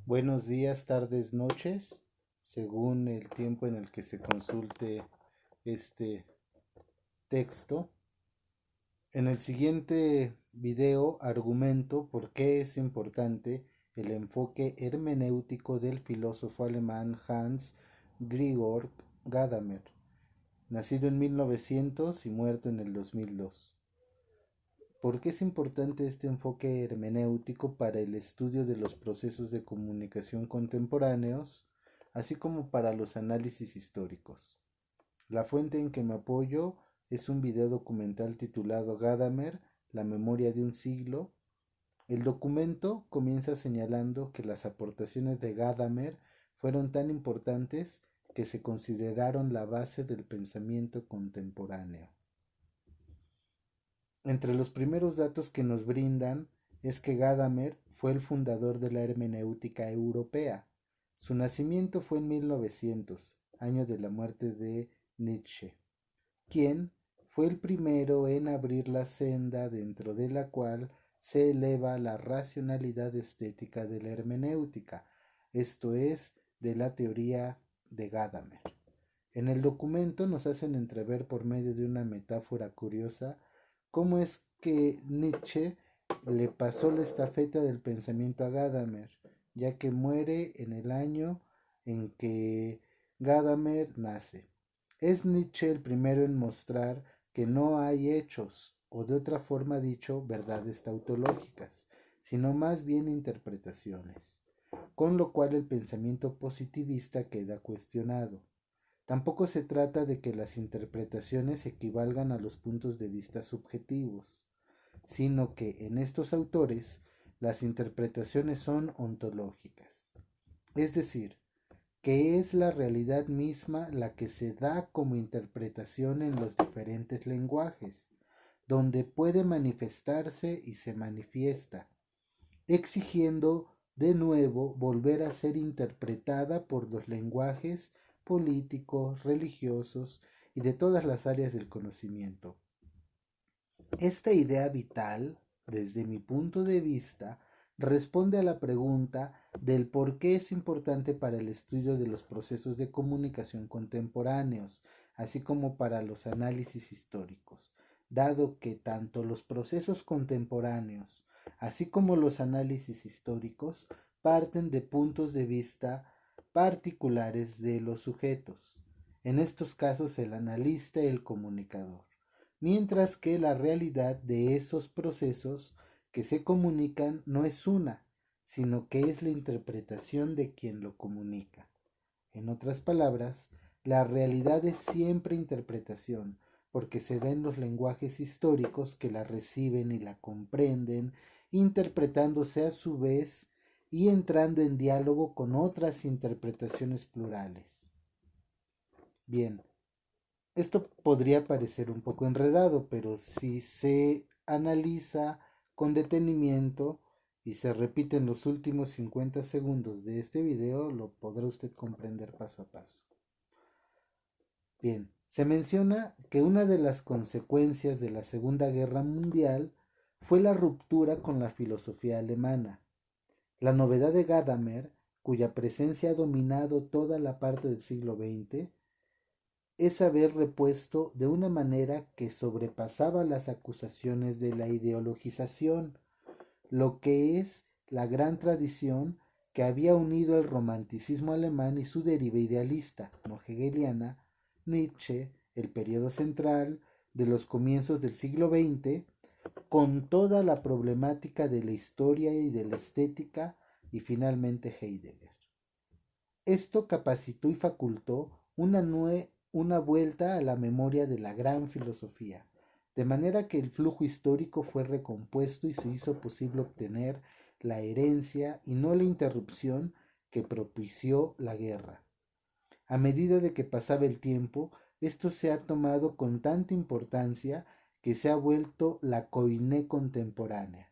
Buenos días, tardes, noches, según el tiempo en el que se consulte este texto. En el siguiente video argumento por qué es importante el enfoque hermenéutico del filósofo alemán Hans Georg Gadamer, nacido en 1900 y muerto en el 2002. ¿Por qué es importante este enfoque hermenéutico para el estudio de los procesos de comunicación contemporáneos, así como para los análisis históricos? La fuente en que me apoyo es un video documental titulado Gadamer, la memoria de un siglo. El documento comienza señalando que las aportaciones de Gadamer fueron tan importantes que se consideraron la base del pensamiento contemporáneo. Entre los primeros datos que nos brindan es que Gadamer fue el fundador de la hermenéutica europea. Su nacimiento fue en 1900, año de la muerte de Nietzsche, quien fue el primero en abrir la senda dentro de la cual se eleva la racionalidad estética de la hermenéutica, esto es, de la teoría de Gadamer. En el documento nos hacen entrever por medio de una metáfora curiosa cómo es que Nietzsche le pasó la estafeta del pensamiento a Gadamer, ya que muere en el año en que Gadamer nace. Es Nietzsche el primero en mostrar que no hay hechos, o de otra forma dicho, verdades tautológicas, sino más bien interpretaciones, con lo cual el pensamiento positivista queda cuestionado. Tampoco se trata de que las interpretaciones equivalgan a los puntos de vista subjetivos, sino que en estos autores las interpretaciones son ontológicas. Es decir, que es la realidad misma la que se da como interpretación en los diferentes lenguajes, donde puede manifestarse y se manifiesta, exigiendo de nuevo volver a ser interpretada por los lenguajes políticos, religiosos y de todas las áreas del conocimiento. Esta idea vital, desde mi punto de vista, responde a la pregunta del por qué es importante para el estudio de los procesos de comunicación contemporáneos, así como para los análisis históricos, dado que tanto los procesos contemporáneos, así como los análisis históricos, parten de puntos de vista particulares de los sujetos, en estos casos el analista y el comunicador, mientras que la realidad de esos procesos que se comunican no es una, sino que es la interpretación de quien lo comunica. En otras palabras, la realidad es siempre interpretación, porque se da en los lenguajes históricos que la reciben y la comprenden, interpretándose a su vez y entrando en diálogo con otras interpretaciones plurales. Bien, esto podría parecer un poco enredado, pero si se analiza con detenimiento y se repiten los últimos 50 segundos de este video, lo podrá usted comprender paso a paso. Bien, se menciona que una de las consecuencias de la Segunda Guerra Mundial fue la ruptura con la filosofía alemana. La novedad de Gadamer, cuya presencia ha dominado toda la parte del siglo XX, es haber repuesto de una manera que sobrepasaba las acusaciones de la ideologización, lo que es la gran tradición que había unido el romanticismo alemán y su deriva idealista, no hegeliana, Nietzsche, el periodo central de los comienzos del siglo XX, con toda la problemática de la historia y de la estética, y finalmente Heidegger. Esto capacitó y facultó una vuelta a la memoria de la gran filosofía, de manera que el flujo histórico fue recompuesto y se hizo posible obtener la herencia y no la interrupción que propició la guerra. A medida de que pasaba el tiempo, esto se ha tomado con tanta importancia que se ha vuelto la koiné contemporánea.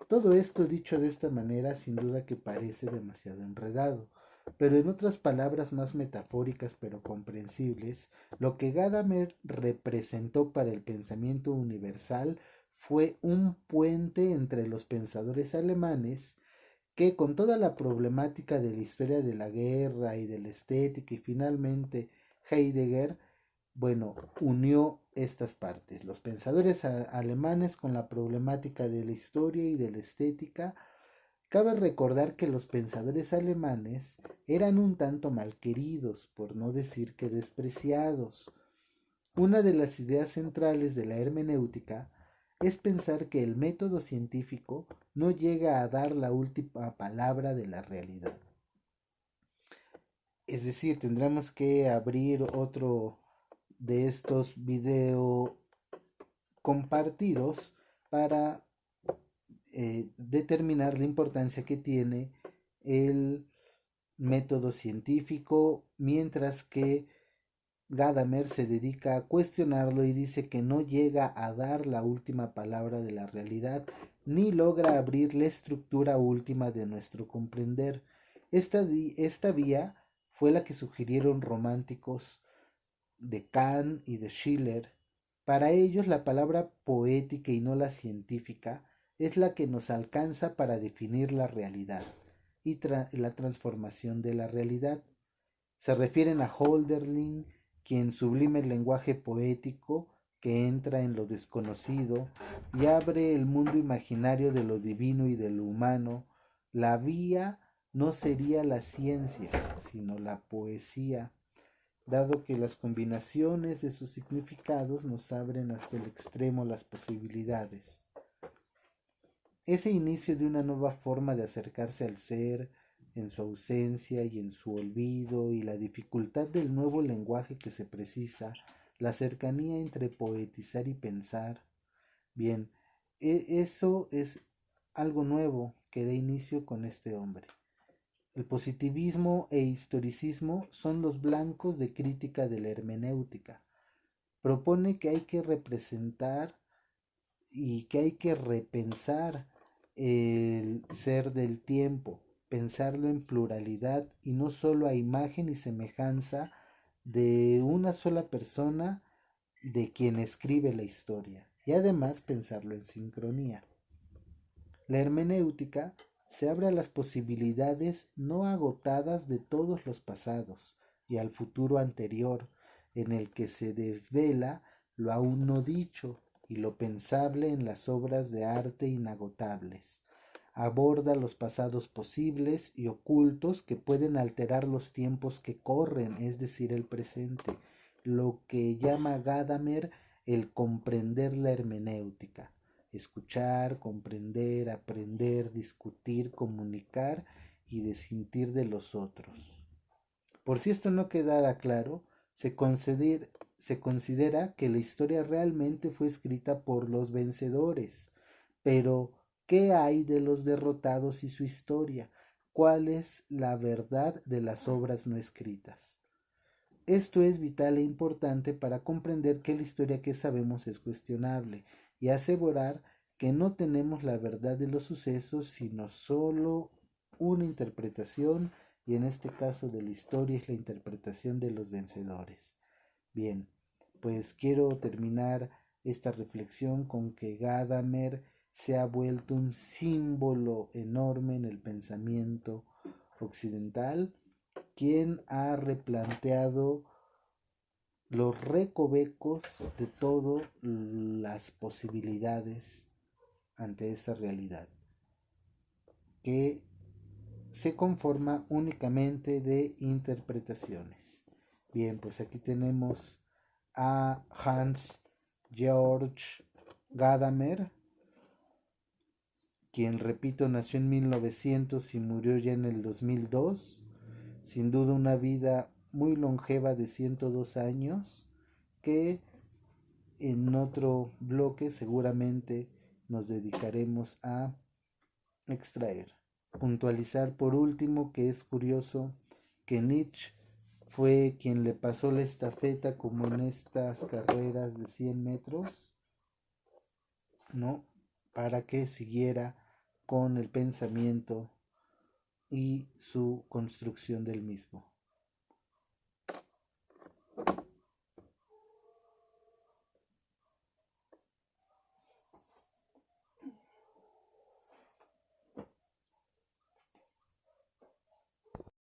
Todo esto dicho de esta manera sin duda que parece demasiado enredado, pero en otras palabras más metafóricas pero comprensibles, lo que Gadamer representó para el pensamiento universal fue un puente entre los pensadores alemanes que con toda la problemática de la historia de la guerra y de la estética y finalmente Heidegger, bueno, unió estas partes, los pensadores alemanes con la problemática de la historia y de la estética. Cabe recordar que los pensadores alemanes eran un tanto malqueridos, por no decir que despreciados. Una de las ideas centrales de la hermenéutica es pensar que el método científico no llega a dar la última palabra de la realidad. Es decir, tendremos que abrir otro de estos video compartidos para determinar la importancia que tiene el método científico, mientras que Gadamer se dedica a cuestionarlo y dice que no llega a dar la última palabra de la realidad, ni logra abrir la estructura última de nuestro comprender. Esta vía fue la que sugirieron románticos de Kant y de Schiller. Para ellos la palabra poética y no la científica es la que nos alcanza para definir la realidad y la transformación de la realidad. Se refieren a Hölderlin, quien sublime el lenguaje poético que entra en lo desconocido y abre el mundo imaginario de lo divino y de lo humano. La vía no sería la ciencia, sino la poesía, dado que las combinaciones de sus significados nos abren hasta el extremo las posibilidades. Ese inicio de una nueva forma de acercarse al ser, en su ausencia y en su olvido, y la dificultad del nuevo lenguaje que se precisa, la cercanía entre poetizar y pensar. Bien, eso es algo nuevo que da inicio con este hombre. El positivismo e historicismo son los blancos de crítica de la hermenéutica. Propone que hay que representar y que hay que repensar el ser del tiempo, pensarlo en pluralidad y no solo a imagen y semejanza de una sola persona de quien escribe la historia, y además pensarlo en sincronía. La hermenéutica se abre a las posibilidades no agotadas de todos los pasados y al futuro anterior, en el que se desvela lo aún no dicho y lo pensable en las obras de arte inagotables. Aborda los pasados posibles y ocultos que pueden alterar los tiempos que corren, es decir, el presente, lo que llama Gadamer el comprender la hermenéutica. Escuchar, comprender, aprender, discutir, comunicar y desintir de los otros. Por si esto no quedara claro, se considera que la historia realmente fue escrita por los vencedores. Pero, ¿qué hay de los derrotados y su historia? ¿Cuál es la verdad de las obras no escritas? Esto es vital e importante para comprender que la historia que sabemos es cuestionable y asegurar que no tenemos la verdad de los sucesos, sino solo una interpretación, y en este caso de la historia es la interpretación de los vencedores. Bien, pues quiero terminar esta reflexión con que Gadamer se ha vuelto un símbolo enorme en el pensamiento occidental, quien ha replanteado los recovecos de todas las posibilidades ante esta realidad, que se conforma únicamente de interpretaciones. Bien, pues aquí tenemos a Hans Georg Gadamer, quien, repito, nació en 1900 y murió ya en el 2002. Sin duda una vida muy longeva de 102 años, que en otro bloque seguramente nos dedicaremos a extraer. Puntualizar por último que es curioso que Nietzsche fue quien le pasó la estafeta, como en estas carreras de 100 metros, ¿no? Para que siguiera con el pensamiento y su construcción del mismo.